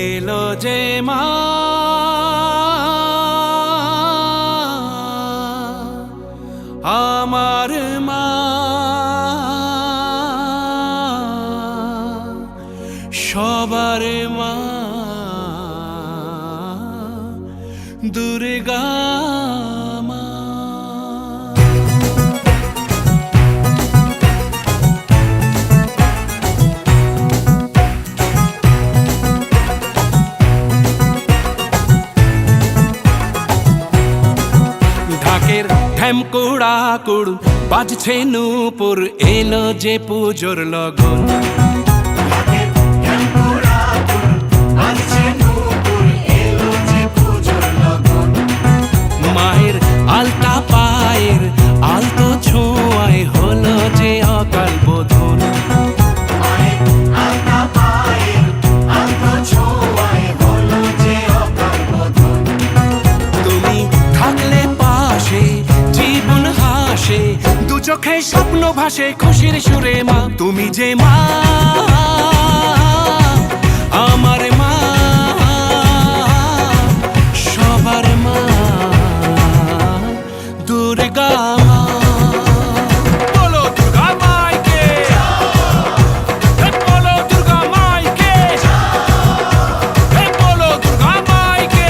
এলো যে মা আমার মা সবার মা দুর্গা মা। ঢাকের ঢ্যামকুড়া কুড় বাজছে নূপুর এলো যে পুজোর লগন। মায়ের আলতা পায়ের আলতো ছোঁয়ায় হলো যে অকাল বোধন। তুমি থাকলে পাশে জীবন হাসে দু চোখে স্বপ্ন ভাসে খুশির সুরে মা তুমি যে মা আমার মা সবার মা দুর্গা মা। বলো দুর্গা মাইকে, বলো দুর্গা মাইকে, বলো দুর্গা মাইকে।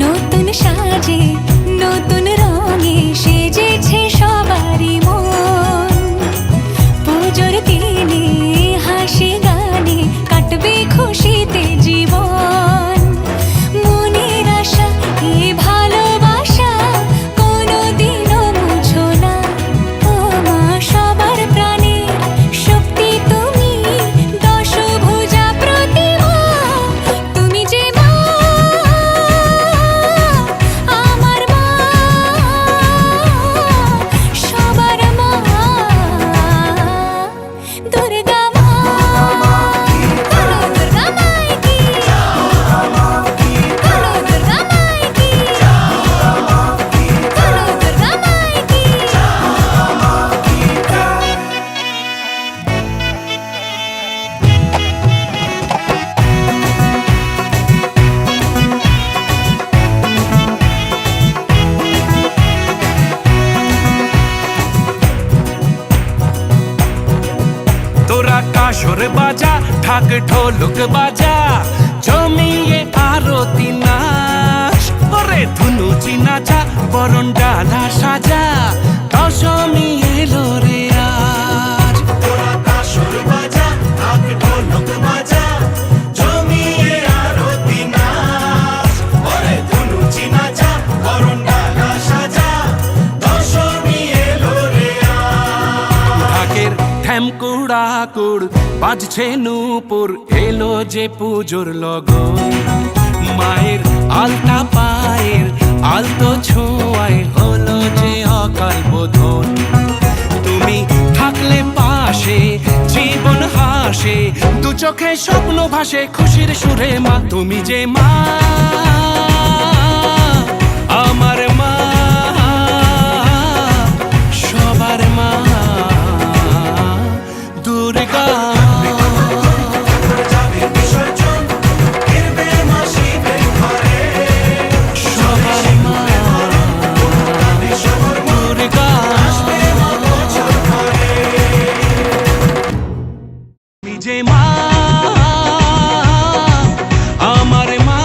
নতুন সাজে নতুন রঙে সেজেছে সবারই মন। পুজোর দিনে হাসি গানে কাটবে খুশিতে জীবন। মনের আশা এই ভালোবাসা কোনোদিনও মুছো না। ও মা সবার প্রাণের শক্তি তুমি দশভুজা প্রতিমা তুমি যে মা আমার মা সবার মা দুর্গা মা। বলো দুর্গা মাইকি, বলো দুর্গা মাইকি, বলো দুর্গা মাইকি। তোরা কাসর বাজা ঢাক ঢোলক বাজা জমিয়ে আরতি নাচ ওরে ধুনুচি নাচা বরণ ডালা সাজা দশমী এলো রে আজ। তোরা কাসর বাজা ঢাক ঢোলক বাজা জমিয়ে আরতি নাচ ওরে ধুনুচি নাচা বরণ ডালা সাজা দশমী এলো রে আজ। ঢাকের ঢ্যামকুড়া কুড় বাজছে নূপুর এলো যে পুজোর লগন। মায়ের আলতা পায়ের আলতো ছোঁয়ায় হলো যে অকাল বোধন। তুমি থাকলে পাশে জীবন হাসে দু চোখে স্বপ্ন ভাসে খুশির সুরে মা তুমি যে মা আমার মা সবার মা দুর্গা যে মা আমার মা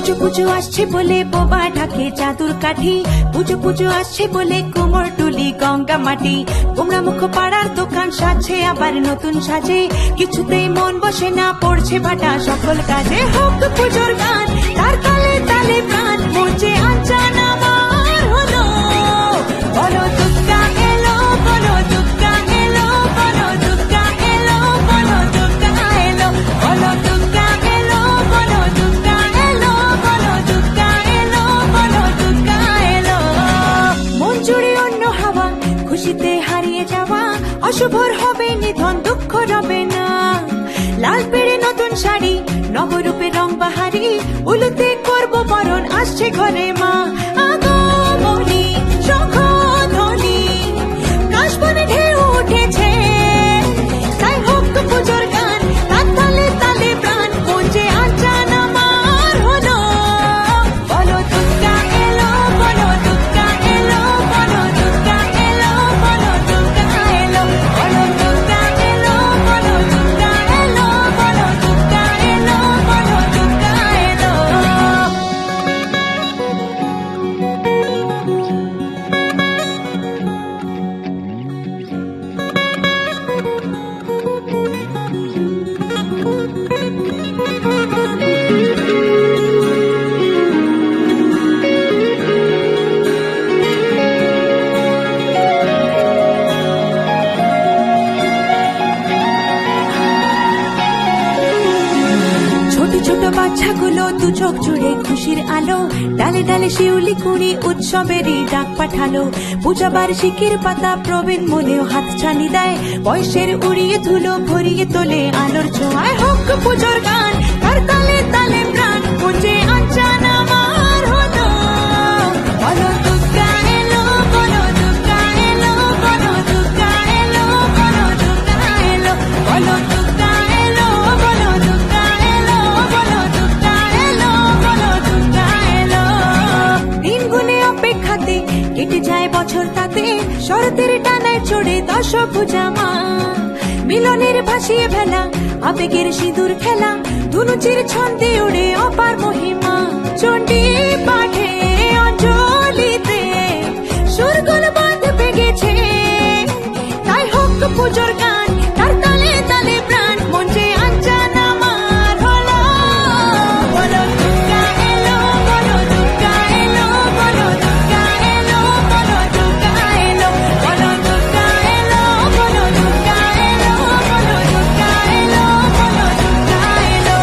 পুজো পুজো আসছে বলে বোবা ঢাকে চাদুর কাঠি, পুজো পুজো আসছে বলে কোমর টুলি গঙ্গা মাটি। গোমরা মুখ পাড়ার দোকান সাজছে আবার নতুন সাজে, কিছুতেই মন বসে না পড়ছে ভাটা সকল কাজে। হোক পুজোর গান তার তালে তালে প্রাণ, মঞ্চে আঞ্চান আমার হলো। বলো দুর্গা এলো, বলো দুর্গা এলো, বলো দুর্গা এলো, বলো দুর্গা এলো, বলো দুর্গা এলো, বলো দুর্গা এলো, বলো দুর্গা এলো, বলো দুর্গা এলো। মন জুড়ে অন্য হাওয়া, খুশিতে হারিয়ে যাওয়া, অশুভর হবে নিধন, দুঃখ রবে না। লাল পেড়ে নতুন শাড়ি, নবরূপে রং বাহারি, উলুতে করবো বরণ, আসছে ঘরে মা। আগমনী শঙ্খধ্বনি, কাশবনে ঢেউ উঠেছে, তাই হোক পুজোর গান তার তালে তালে প্রাণ, মঞ্চে আঞ্চান আমার হলো। বলো দুর্গা এলো, বলো দুর্গা এলো, বলো দুর্গা এলো, বলো দুর্গা এলো, বলো দুর্গা এলো, বলো দুর্গা এলো, বলো দুর্গা এলো, বলো দুর্গা এলো। ছোট ছোট বাচ্চাগুলো দু চোখ জুড়ে খুশির আলো, ডালে ডালে শিউলি কুড়ি উৎসবেরই ডাক পাঠালো। পূজা বার্ষিকীর পাতা প্রবীণ মনেও হাত ছানি দেয়, বয়সের উড়িয়ে ধুলো ভরিয়ে তোলে আলোর ছোঁয়ায়। হোক পুজোর গান তার তালে তালে প্রাণ, মঞ্চে আঞ্চান আমার হলো। বলো দুর্গা এলো, বলো দুর্গা এলো, বলো দুর্গা এলো, বলো দুর্গা এলো, বলো দুর্গা এলো, বলো দুর্গা এলো, বলো দুর্গা এলো, বলো দুর্গা এলো। দিন গুনে অপেক্ষাতে কেটে যায় বছর তাতে, শরতের টানায় চড়ে দশভুজা মা। মিলনের ভাসিয়ে ভেলা, আবেগের সিঁদুর খেলা, ধুনুচির ছন্দে উড়ে অপার মহিমা। চণ্ডী পাঠে অঞ্জলিতে সুরগুল বাঁধবে গেছে, তাই হোক পুজোর গান তার তালে তালে প্রাণ, মঞ্চে আঞ্চান আমার হলো। বলো দুর্গা এলো, বলো দুর্গা এলো, বলো দুর্গা এলো, বলো দুর্গা এলো, বলো দুর্গা এলো, বলো দুর্গা এলো, বলো দুর্গা এলো, বলো দুর্গা এলো।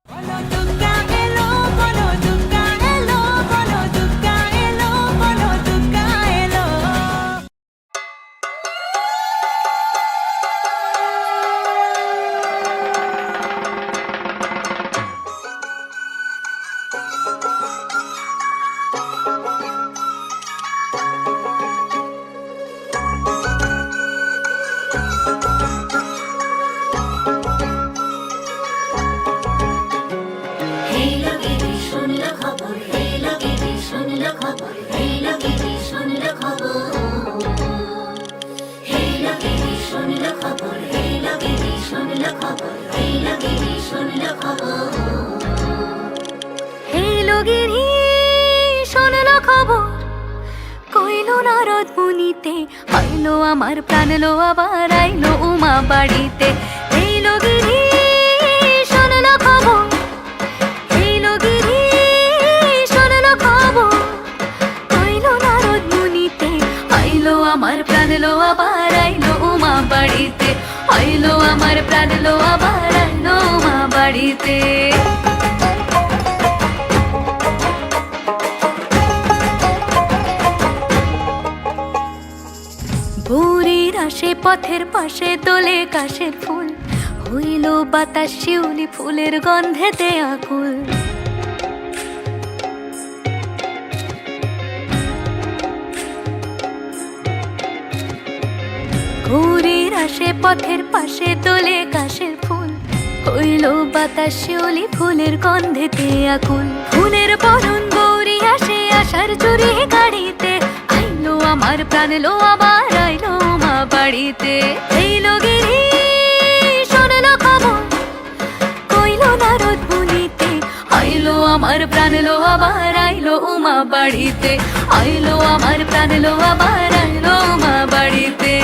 বলো দুর্গা এলো, বলো দুর্গা এলো, বলো দুর্গা এলো, বলো দুর্গা এলো। এই লগেরে শুনলো খবর, এই লগেরে শুনলো খবর, এই লগেরে শুনলো খবর, এই লগেরে শুনলো খবর, এই লগেরে শুনলো খবর, এই লগেরে শুনলো খবর। এই লগেরই শোনলো খবর, কইলো নারদ মুনিতে, আইলো আমার প্রাণ লো আবার আইলো উমা বাড়িতে। এই লগেরই শোনলো খবর, এই লগেরই শোনলো খবর, কইলো নারদ মুনিতে, আইলো আমার প্রাণ লো আবার আইলো উমা বাড়িতে, আইলো আমার প্রাণ লো আবার আইলো উমা বাড়িতে। ভোরের আসে পথের পাশে তোলে কাশের ফুল, হইল বাতাস শিউলি ফুলের গন্ধেতে আকুল। ভোরের আসে পথের পাশে তোলে কাশের ফুল, হইল বাতাস শিউলি ফুলের গন্ধেতে আকুল। ফুলের বরণ গৌরী আসে আশার চুরি গাড়িতে, আইলো আমার প্রাণ লো আবার আইলো মা বাড়িতে। এই লগেরই শোনলো খবর, আমার প্রাণ লো আবার আইলো উমা বাড়িতে, আইলো আমার প্রাণ লো আবার আইলো উমা বাড়িতে।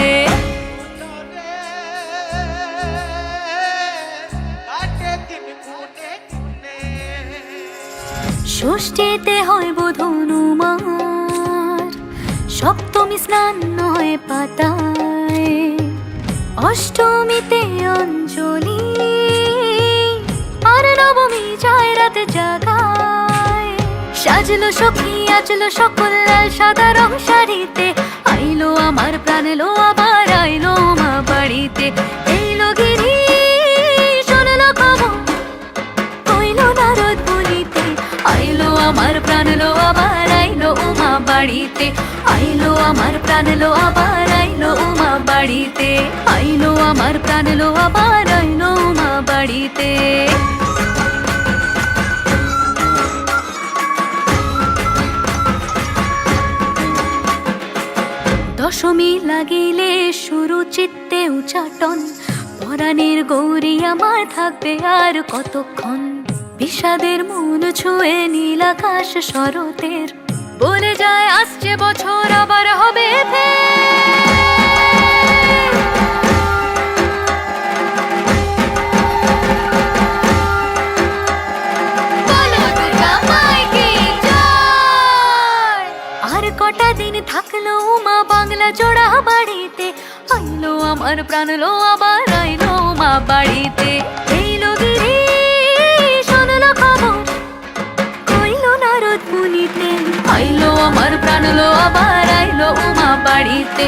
ষষ্ঠীতে হয় বোধন উমার, সপ্তমী স্নান হয় পাতায়, অষ্টমীতে অঞ্জলি, আর নবমী যায় রাত জাগায়। সাজলো সখী আজলো সকল লাল সাদা রং শাড়িতে, আইলো আমার প্রাণ লো আবার আইলো মা বাড়িতে। এইলো গিরি শুনলো খবর কইলো নারদ বলিতে, আইলো আমার প্রাণ লো আবার আইলো উমা বাড়িতে, আইলো আমার প্রাণ লো আবার আইলো উমা বাড়িতে, আইলো আমার প্রাণ লো আবার আইলো উমা বাড়িতে। দশমী লাগিলে শুরু চিত্তে উচাটন, পরাণের গৌরী আমার থাকবে আর কতক্ষণ। বিষাদের মন ছুঁয়ে নীল আকাশ শরতের, বলে যায় আসছে বছর আবার হবে আর কটা দিন থাকলো মা বাংলা জোড়া বাড়িতে, আইলো আমার প্রাণ লো আবার আইলো মা বাড়িতে। এইলো গিরি শুনলো খবর কইলো নারদ মুনিতে, আইলো আমার প্রাণ লো আবার আইলো উমা বাড়িতে,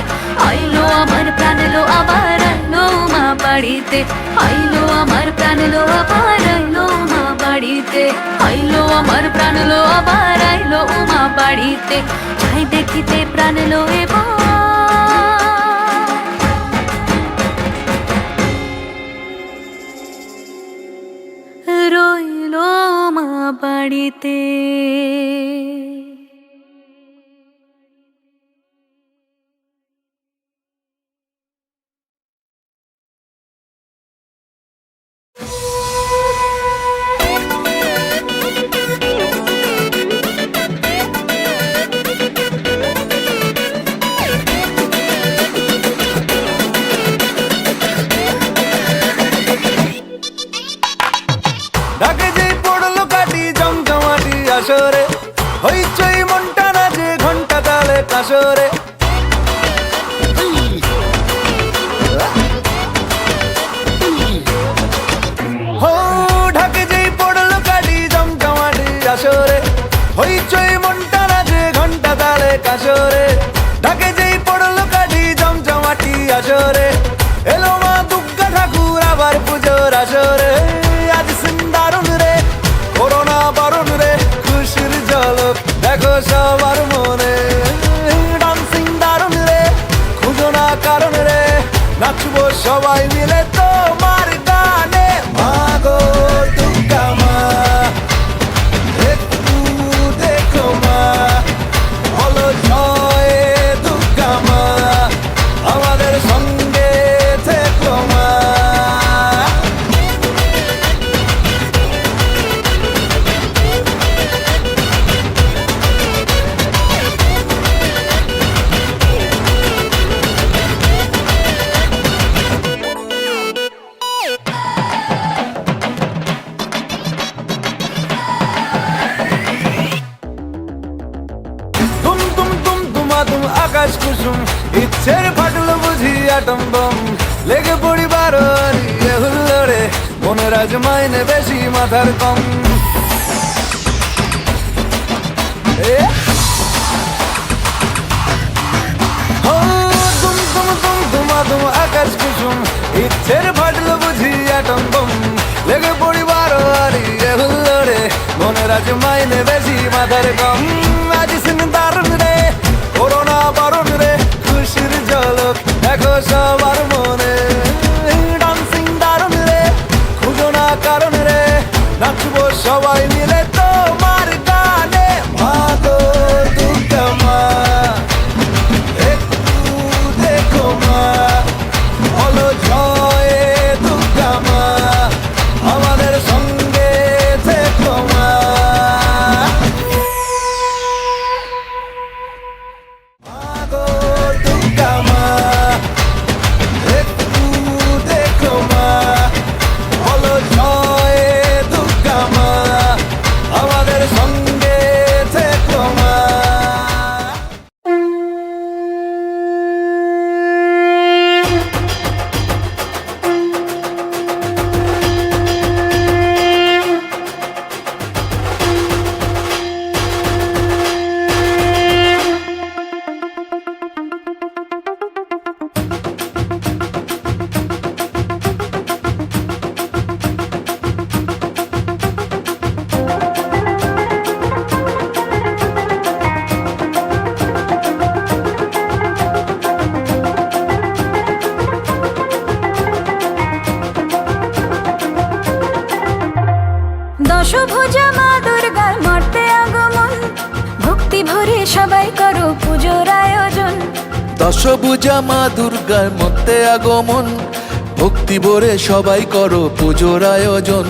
আইলো আমার প্রাণ লো আবার আইলো উমা বাড়িতে, আইলো আমার প্রাণ লো আবার আইলো উমা বাড়িতে, আইলো আমার প্রাণ লো আবার আইলো উমা বাড়িতে। যাই দেখিতে প্রাণ লো এবার রইলো মা বাড়িতে। ঢাকে যেই পড়লো কাটি জমজমাটি আসরে, হইচই মনটা নাচে ঘন্টা তালে কাসরে। হো ঢাকে যেই পড়লো কাটি জমজমাটি আসরে, হইচই মনটা নাচে ঘন্টা তালে কাসরে। ঢাকে যেই পড়লো কাটি জমজমাটি আসরে, এলো মা দুর্গা ঠাকুর আবার পুজোর আসরে। আজ সিন্দারুন রে করোনা বারণ রে, খুশির ঝলক দেখো সবার মনে। ডান্সিং দারুন রে খুঁজো না কারণ রে, নাচবো সবাই মিলে তোমার গানে। মা গো দুর্গা মা একটু দেখো মা, বলো জয় দুর্গা মা, আমাদের সঙ্গে থেকো মা। তুম তুম তুম তুমা তুম আকাশ কুসুম, ইচ্ছের ফাটলো বুঝি আটম বম। লেগে পড়ি বারোয়ারি হুল্লোড়ে, মনের আজ মাইনে বেশি মাথার কম। এ ও তুম তুম তুম তুমা তুম আকাশ কুসুম, ইচ্ছের ফাটলো বুঝি আটম বম। লেগে পড়ি বারোয়ারি হুল্লোড়ে, মনের আজ মাইনে বেশি মাথার কম। আজ সিন দারুন রে করোনা বারণ রে, খুশির ঝলক দেখো সবার মনে। ডান্সিং দারুন রে খুঁজো না কারণ রে, নাচবো সবাই মিলে তোমার গানে। মা গো দুর্গা মা একটু দেখো মা, বলো জয় দুর্গা মা, আমাদের সঙ্গে থেকো মা। দশভুজা মা দুর্গার মধ্যে আগমন, ভক্তি ভরে সবাই করো পুজোর আয়োজন।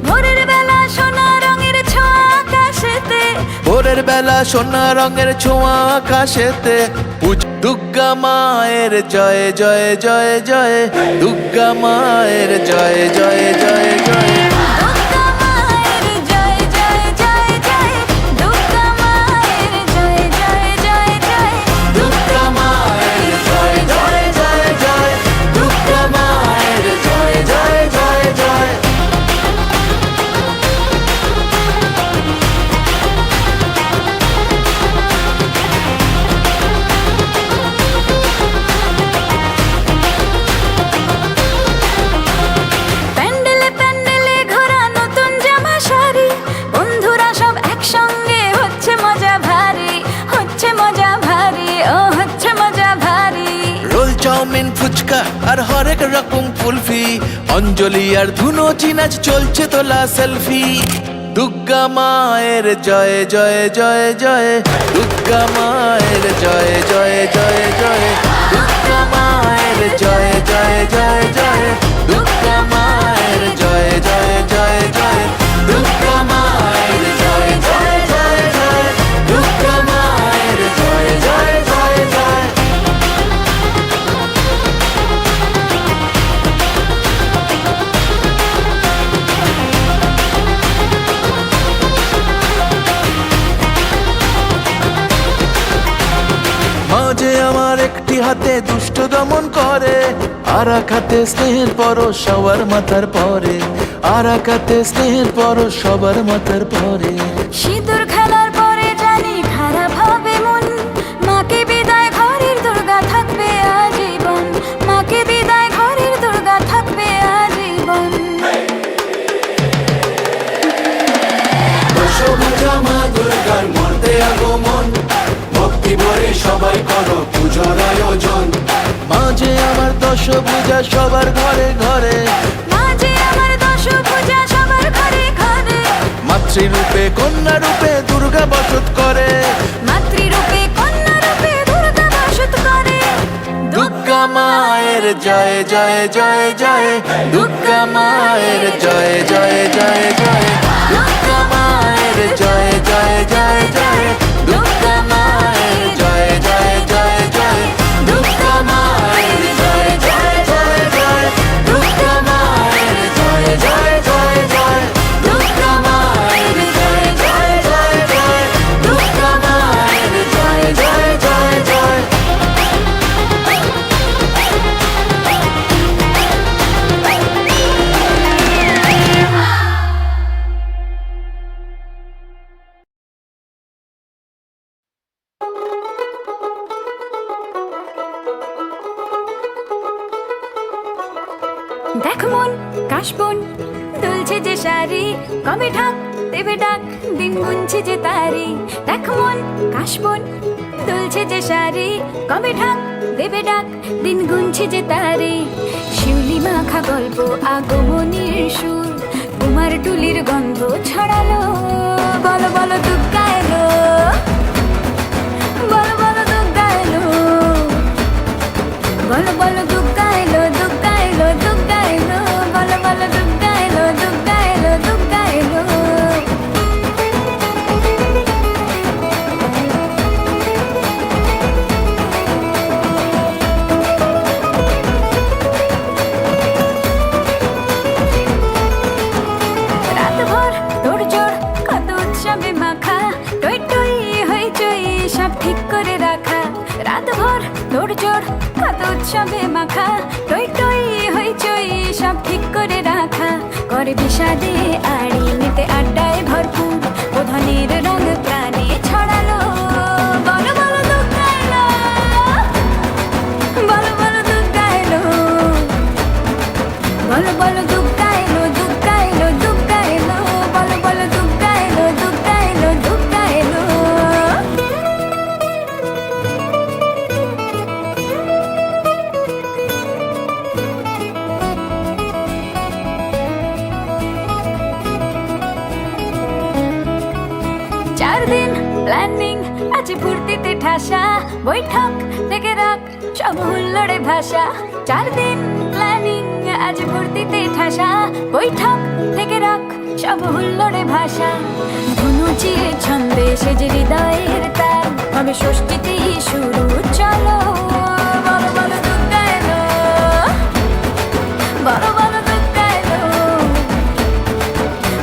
ভোরের বেলা সোনা রঙের ছোঁয়া আকাশেতে, ভোরের বেলা সোনা রঙের ছোঁয়া আকাশেতে, দুর্গা মায়ের জয় জয় জয় জয়, দুর্গা মায়ের জয় জয় জয় জয়। দুর্গা মায়ের জয় জয় জয় জয়, দুর্গা মায়ের জয় জয় জয় জয়, দুর্গা মায়ের জয় জয় জয় জয়, দুর্গা মায়ের জয় জয় জয় জয়। প্যান্ডেলে প্যান্ডেলে ঘোরা নতুন জামা শাড়ি, বন্ধুরা সব একসঙ্গে হচ্ছে মজা ভারী, হচ্ছে মজা ভারী, ও হচ্ছে মজা ভারী। রোল চাউমিন ফুচকা আর হরেক রকম কুলফি, অঞ্জলি আর ধুনো চিনাচ চলছে তোলা সেলফি। দুর্গা মায়ের জয় জয় জয় জয়, দুর্গা মায়ের জয় জয় জয় জয়, দুর্গা মায়ের জয় জয় জয় জয়, দুর্গা মায়ের জয় জয় জয় জয়, দুর্গা মায়ের জয় জয় জয় জয়, দুর্গা মায়ের জয় জয় জয় জয়। মাঝে আমার একটি হাতে দুষ্ট দমন করে, আর এক হাতে স্নেহের পরশ সবার মাথার পরে, আর এক হাতে স্নেহের পরশ সবার মাথার পরে। সিঁদুর খেলার পরে জানি খারাপ হবে মন, মাকে বিদায় ঘরের দুর্গা থাকবে আজীবন, মাকে বিদায় ঘরের দুর্গা থাকবে আজীবন। দশভুজা মা দুর্গার মর্তে আগমন, ভক্তি ভরে সবাই করো পূজার আয়োজন। মাঝে আমার দশভুজা সবার ঘরে ঘরে, মাঝে আমার দশভুজা সবার ঘরে ঘরে, মাতৃরূপে কন্যা রূপে দুর্গা বসত করে। মাতৃরূপে কন্যা রূপে দুর্গা বাসত করে। দুর্গা মায়ের জয় জয় জয় জয়, দুর্গা মায়ের জয় জয় জয় জয়, দুর্গা মায়ের জয় জয় জয় জয়, দুর্গা মায়ের জয় জয় জয় জয়, দুর্গা মায়ের জয় জয় জয় জয়, দুর্গা মায়ের জয় জয় জয় জয়, দুর্গা মায়ের জয় জয় জয় জয়, দুর্গা মায়ের জয় জয় জয় জয়। দেখ মন কাশবন দুলছে যে শাড়ি, কবে ঢাক দেবে ডাক দিন গুনছে যে তারি। দেখ মন কাশবন দুলছে যে শাড়ি, কবে ঢাক দেবে ডাক দিন গুনছে যে তারি। শিউলি মাখা গল্প আগমনীর সুর, কুমার টুলির গন্ধ ছড়ালো, বলো বলো দুর্গা এলো, বলো বলো দুর্গা এলো, বলো বলো দুর্গা এলো, দুর্গা এলো, দুর্গা এলো, বলো বলো দুর্গা এলো, দুর্গা এলো, দুর্গা এলো। রাতভর তোড়জোড় কত উৎসবে মাখা, টই টই হইচই সব ঠিক করে রাখা। রাতভর তোড়জোড় কত উৎসবে মাখা, টই টই হইচই সব ঠিক করে রাখা। করে বিষাদে আড়ি মেতে আড্ডায় ভরপুর, বোধনের রঙ প্রাণে ছড়ালো, বলো বলো দুর্গা এলো, বলো বলো দুর্গা এলো, বলো বলো দুর্গা এলো, দুর্গা এলো, দুর্গা এলো, বলো বলো দুর্গা এলো, দুর্গা এলো, দুর্গা এলো। প্ল্যানিং আছে ফুর্তিতে ঠাসা, বৈঠক থেকে রাখ সব হুল্লোড়ে ভাষা 4 দিন প্ল্যানিং আজ ভর্তিতে ঠাসা বৈঠক থেকে রাখ সব হুল্লোড়ে ভাষা ধনুচিয়ে ছন্দে সেজে হৃদয়ের তার হবে ষষ্ঠীতেই শুরু চলো বলো বলো দুর্গা এলো বলো বলো দুর্গা এলো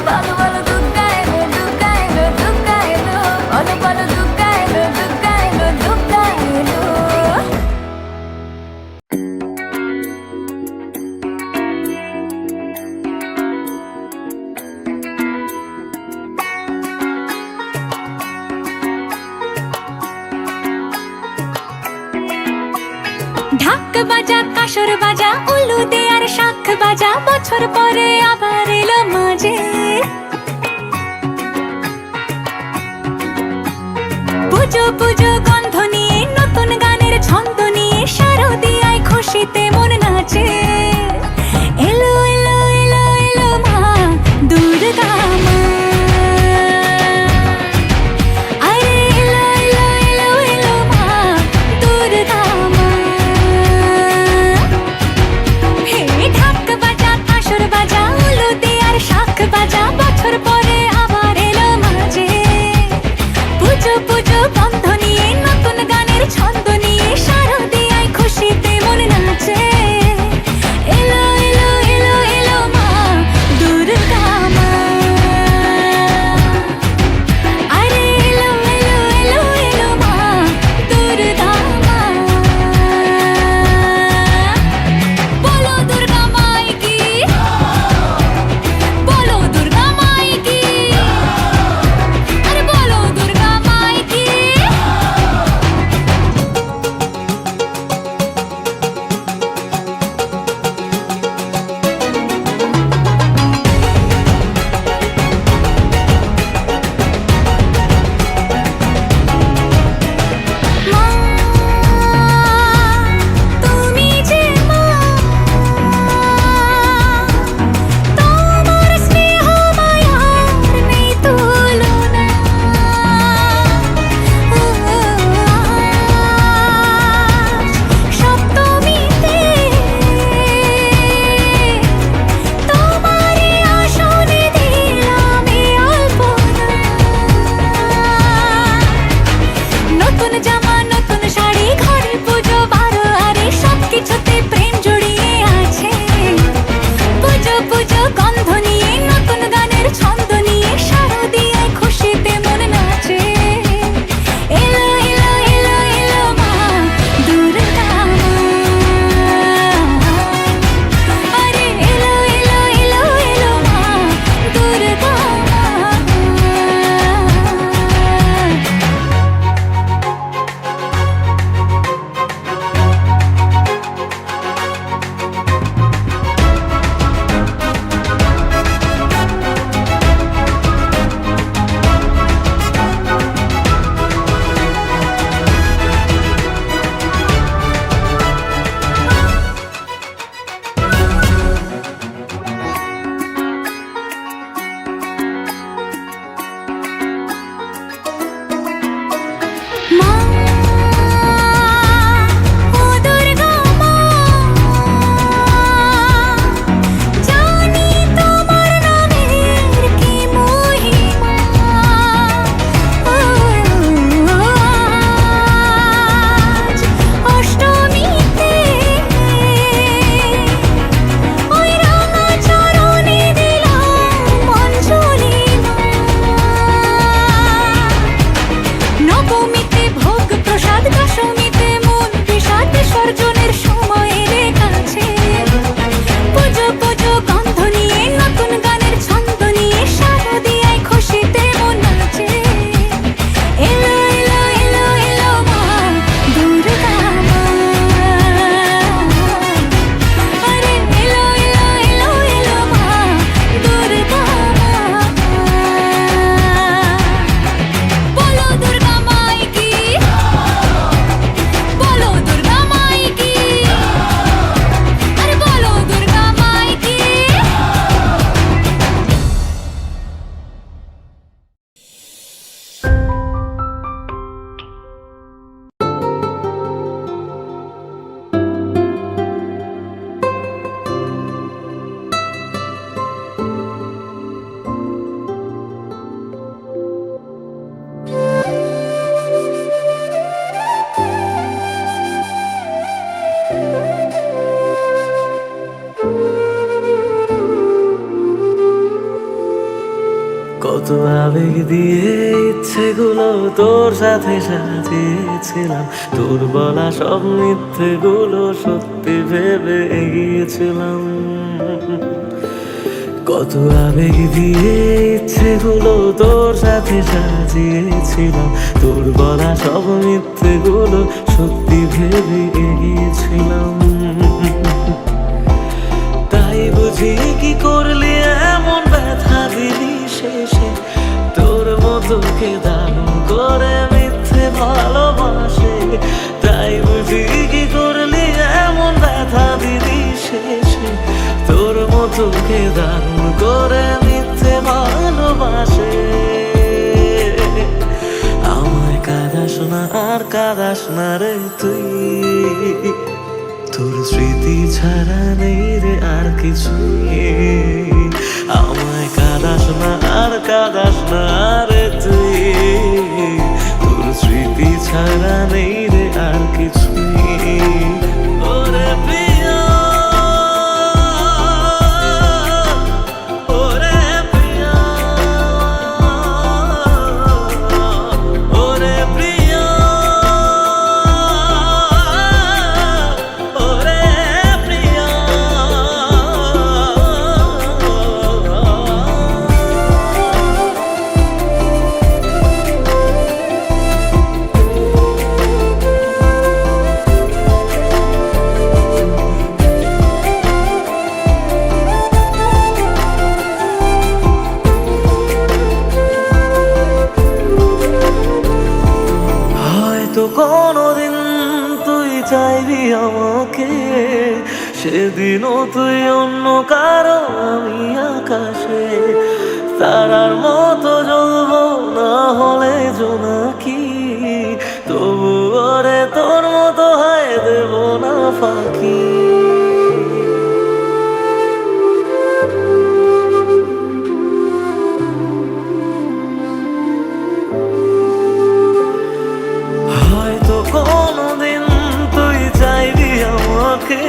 বলো বলো দুর্গা এলো দুর্গা এলো দুর্গা এলো বলো বলো দুর্গা এলো দুর্গা এলো দুর্গা এলো ঢাক বাজা কাসর বাজা উলু দে আর শাখ বাজা বছর পরে আবার এলো মাঝে পুজো পুজো গন্ধ নিয়ে নতুন গানের ছন্দ নিয়ে শারদিয়ায় খুশিতে মন নাচে এলো এলো এলো এলো মা দুর্গা মা আরে এলো এলো এলো এলো মা দুর্গা মা হে ঢাক বাজা কাসর বাজা উলু দে আর শাখ বাজা বছর পরে আবার এলো মাঝে পুজো পুজো গন্ধ নিয়ে নতুন গানের ছন্দ নিয়ে শারদিয়ায় কত আবেগ দিয়ে ইচ্ছেগুলো তোর সাথে সাজিয়েছিলাম, তোর বলা সব মিথ্যেগুলো সত্যি ভেবে এগিয়েছিলাম। কত আবেগ দিয়ে ইচ্ছেগুলো তোর সাথে সাজিয়েছিলাম, তোর বলা সব মিথ্যেগুলো সত্যি ভেবে এগিয়েছিলাম। তাই বুঝি কি করলি এমন ব্যথা দিলি শেষে, তোর মতো কে দারুণ করে মিথ্যে ভালোবাসে। তাই বুঝি কি করলি এমন ব্যথা দিলি শেষে, তোর মতো কে দারুণ করে মিথ্যে ভালোবাসে। আমায় কাঁদাস না আর কাঁদাস না রে তুই, তোর স্মৃতি ছাড়া নেই রে আর কিছুই। আমায় কাঁদাস না আর কাঁদাস না রে তুই, তোর স্মৃতি ছাড়া নেই রে আর কিছুই। ওরে প্রিয়া, ওরে প্রিয়া, ওরে প্রিয়া, ওরে প্রিয়া। হয়তো কোনোদিন তুই চাইবি আমাকে, সেদিনও তুই অন্য কারো আমি আকাশে। তারার মতো জ্বলবো না হলে জোনাকি, তবু ওরে তোর মতো হয় দেব না ফাঁকি। হয়তো কোনোদিন তুই চাইবি আমাকে,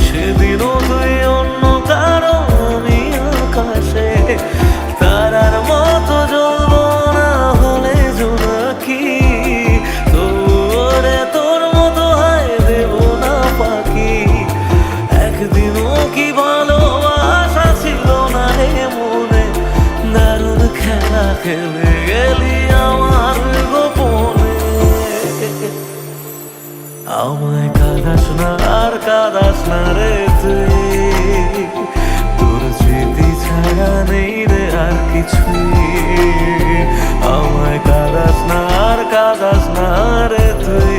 সেদিনও তুই অন্য কারো আমি আকাশে। তারার মতো জ্বলবো না হলে জোনাকি, তবু ওরে তোর মতো হয় দেব না পাখি। একদিনও কি ভালোবাসা ছিল না রে মনে, দারুণ খেলা খেলে গেলি আমার গোপনে। আমায় কাঁদাস না আর কাঁদাস না রে তুই, তোর স্মৃতি ছাড়া নেই রে আর কিছুই। আমায় কাঁদাস না আর কাঁদাস না রে তুই,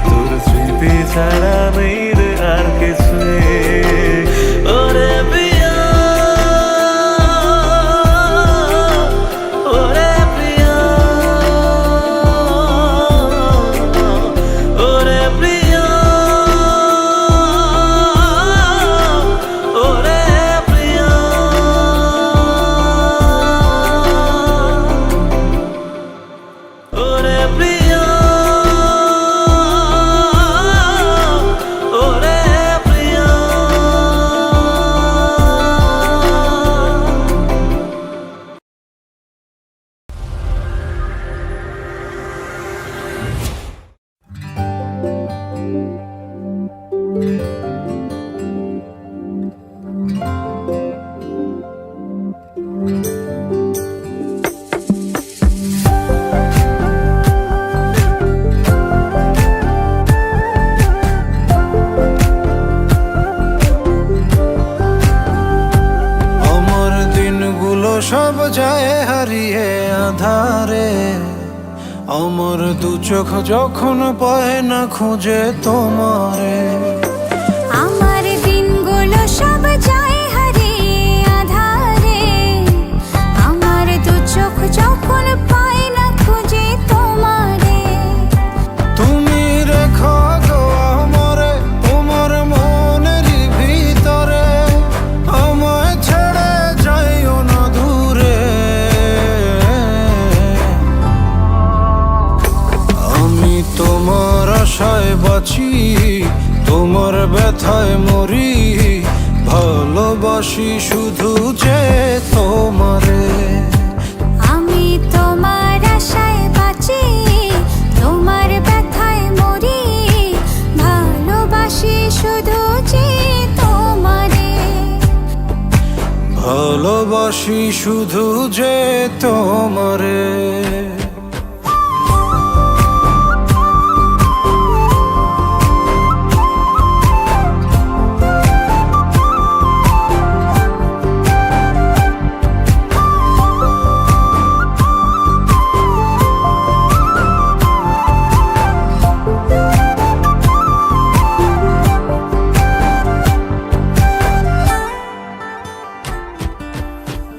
তোর স্মৃতি ছাড়া নেই রে আর কিছুই। ওরে প্রিয়া, ওরে প্রিয়া, ওরে প্রিয়া, ওরে প্রিয়া। ওরে প্রিয়া, ওরে প্রিয়া। আমার দিনগুলো সব যায় হারিয়ে আধারে, আমার দু চোখ যখন পায় না খুঁজে তোমারে। আমার দিনগুলো সব যায় হারিয়ে আধারে, আমার দু চোখ যখন পায় না খুঁজে তোমারে। তুমি রেখো গো আমারে তোমার মনেরই ভিতরে, আমায় ছেড়ে যাইও না দূরে। আমি তোমার আশায় বাঁচি, তোমার ব্যথায় মরি, ভালোবাসা ভালোবাসি শুধু যে তোমারে। আমি তোমার আশায় বাঁচি, তোমার ব্যথায় মরি, ভালোবাসি শুধু যে তোমারে। ভালোবাসি শুধু যে তোমারে।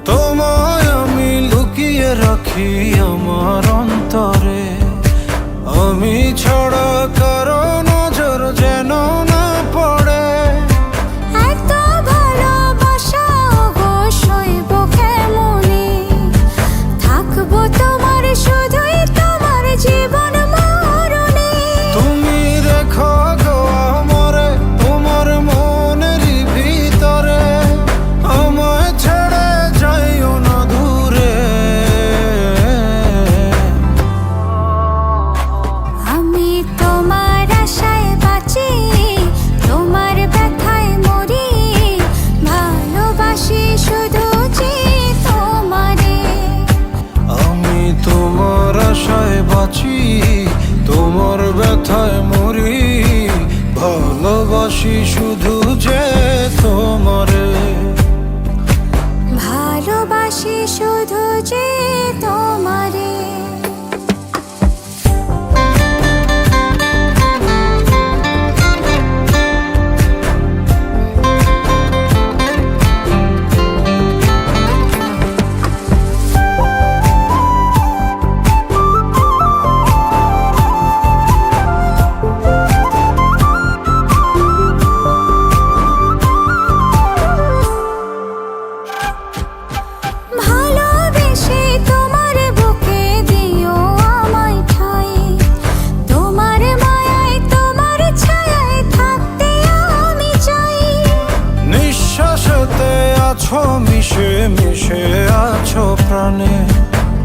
তোমায় আমি লুকিয়ে রাখি আমার অন্তরে, আমি ছাড়া কারো নজর যেন না পড়ে। এত ভালোবাসা অবশ্যইব কেমনে, থাকবো তোমার শুধুই তোমার জীবন মরণে। তুমি রেখো গো আমরে তোমার মনের ভিতরে, আমায় ছেড়ে যাইও না দূরে। আমি তোমার আশায় বাঁচি, তোমার ব্যথায় মরি, ভালোবাসি শুধু যে তোমারে। আমি তোমার আশায় বাঁচি, তোমার ব্যথায় মরি, ভালোবাসি শুধু যে তোমারে। ভালোবাসি শুধু যে তোমারে। ভালোবেসে তোমার বুকে দিও আমায় ঠাঁই, তোমার মায়ায় তোমার ছায়ায় থাকতে আমি চাই। নিঃশ্বাসেতে আছো মিশে মিশে আছো প্রাণে,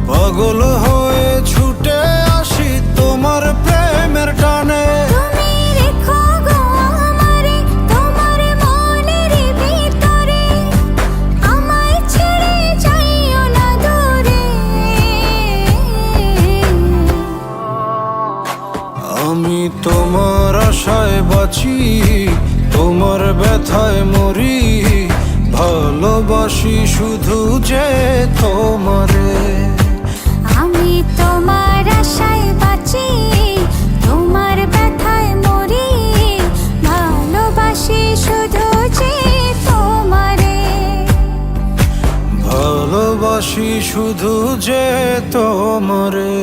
পাগল হয়ে ছুটে আসি তোমার প্রেমের টানে। তুমি রেখো গো আমারে তোমার মনের ভিতরে, আমায় ছেড়ে যাইও না দূরে। আমি তোমার আশায় বাঁচি, তোমার ব্যথায় মরি, ভালোবাসি শুধু যে তোমারে। আমি তোমার আশায় বাঁচি, তোমার ব্যথায় মরি, ভালোবাসি শুধু যে তোমারে। ভালোবাসি শুধু যে তোমারে।